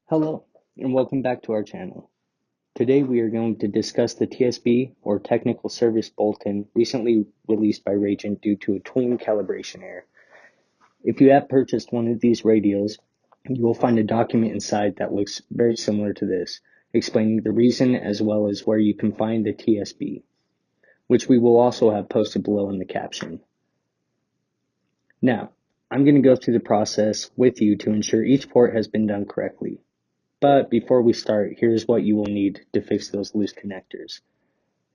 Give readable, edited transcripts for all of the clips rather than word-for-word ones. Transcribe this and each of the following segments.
Hello, and welcome back to our channel. Today we are going to discuss the TSB, or Technical Service Bulletin, recently released by Rajant due to a tooling calibration error. If you have purchased one of these radios, you will find a document inside that looks very similar to this, explaining the reason as well as where you can find the TSB, which we will also have posted below in the caption. Now, I'm going to go through the process with you to ensure each port has been done correctly. But before we start, here's what you will need to fix those loose connectors.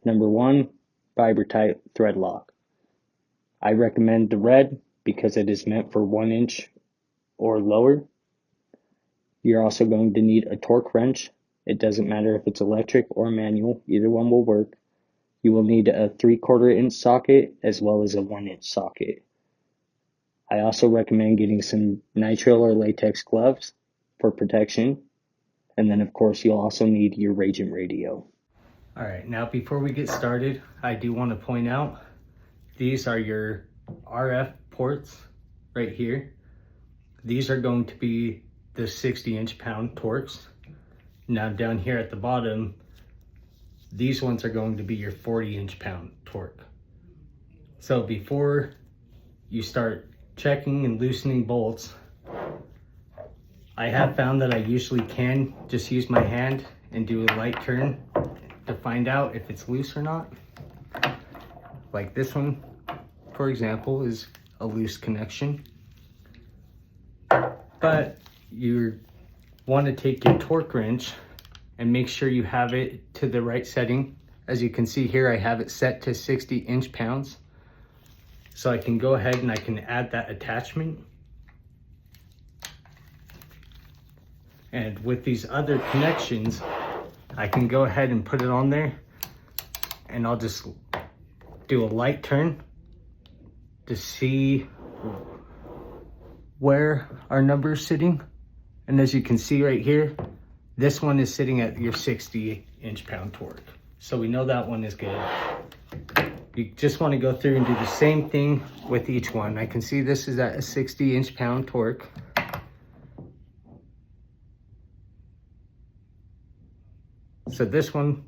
Number 1, fiber tight thread lock. I recommend the red because it is meant for 1 inch or lower. You're also going to need a torque wrench. It doesn't matter if it's electric or manual, either one will work. You will need a 3/4 inch socket as well as a 1 inch socket. I also recommend getting some nitrile or latex gloves for protection. And then, of course, you'll also need your Rajant radio. All right, now before we get started, I do want to point out these are your RF ports right here. These are going to be the 60 inch-pound torques. Now down here at the bottom, these ones are going to be your 40 inch-pound torque. So before you start checking and loosening bolts, I have found that I usually can just use my hand and do a light turn to find out if it's loose or not. Like this one, for example, is a loose connection. But you want to take your torque wrench and make sure you have it to the right setting. As you can see here, I have it set to 60 inch-pounds. So I can go ahead and I can add that attachment. And with these other connections, I can go ahead and put it on there, and I'll just do a light turn to see where our number is sitting. And as you can see right here, this one is sitting at your 60 inch-pound torque. So we know that one is good. You just want to go through and do the same thing with each one. I can see this is at a 60 inch-pound torque. So this one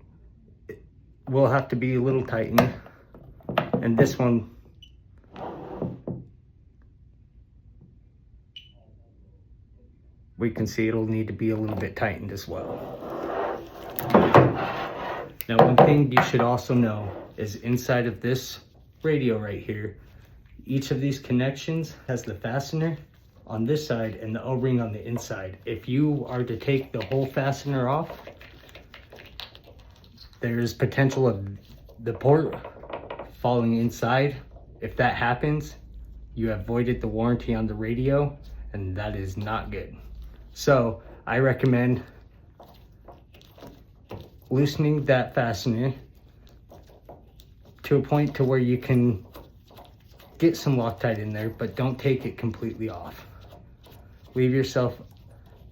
will have to be a little tightened, and this one we can see it'll need to be a little bit tightened as well. Now, one thing you should also know is inside of this radio right here, each of these connections has the fastener on this side and the O-ring on the inside. If you are to take the whole fastener off, there's potential of the port falling inside. If that happens, you have voided the warranty on the radio, and that is not good. So I recommend loosening that fastener to a point to where you can get some Loctite in there, but don't take it completely off. Leave yourself,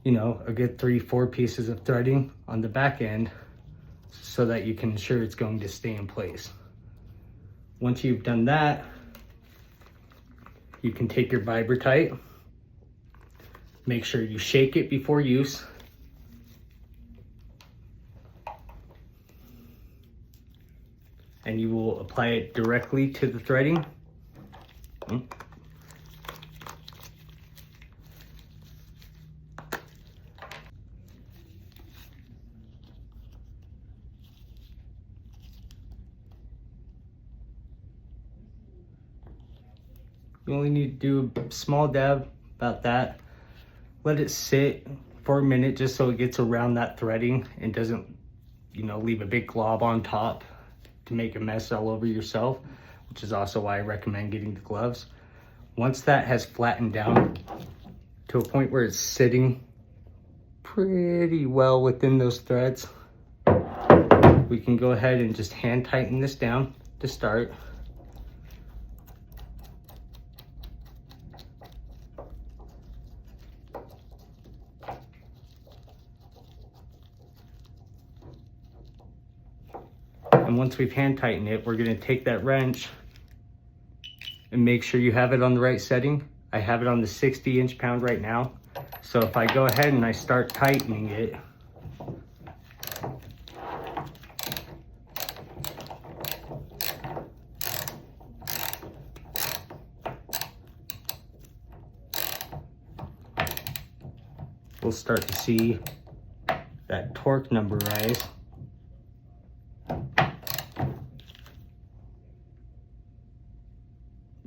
a good 3-4 pieces of threading on the back end, so that you can ensure it's going to stay in place. Once you've done that, you can take your Vibrotite, make sure you shake it before use, and you will apply it directly to the threading. You only need to do a small dab, about that. Let it sit for a minute just so it gets around that threading and doesn't, leave a big glob on top to make a mess all over yourself, which is also why I recommend getting the gloves. Once that has flattened down to a point where it's sitting pretty well within those threads, we can go ahead and just hand tighten this down to start. And once we've hand tightened it, we're gonna take that wrench and make sure you have it on the right setting. I have it on the 60 inch-pound right now. So if I go ahead and I start tightening it, we'll start to see that torque number rise.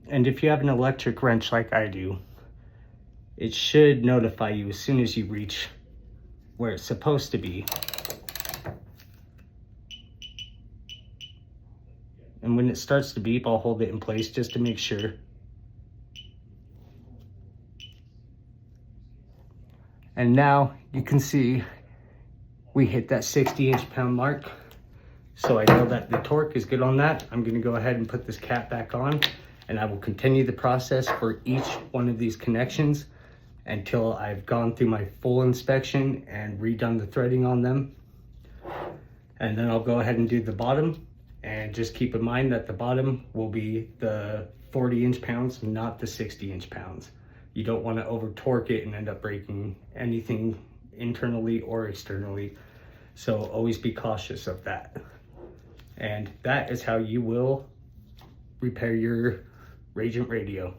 And if you have an electric wrench like I do, it should notify you as soon as you reach where it's supposed to be. And when it starts to beep, I'll hold it in place just to make sure. And now you can see we hit that 60 inch-pound mark. So I know that the torque is good on that. I'm gonna go ahead and put this cap back on, and I will continue the process for each one of these connections until I've gone through my full inspection and redone the threading on them. And then I'll go ahead and do the bottom, and just keep in mind that the bottom will be the 40 inch-pounds, not the 60 inch-pounds. You don't want to over torque it and end up breaking anything internally or externally. So always be cautious of that. And that is how you will repair your Rajant radio.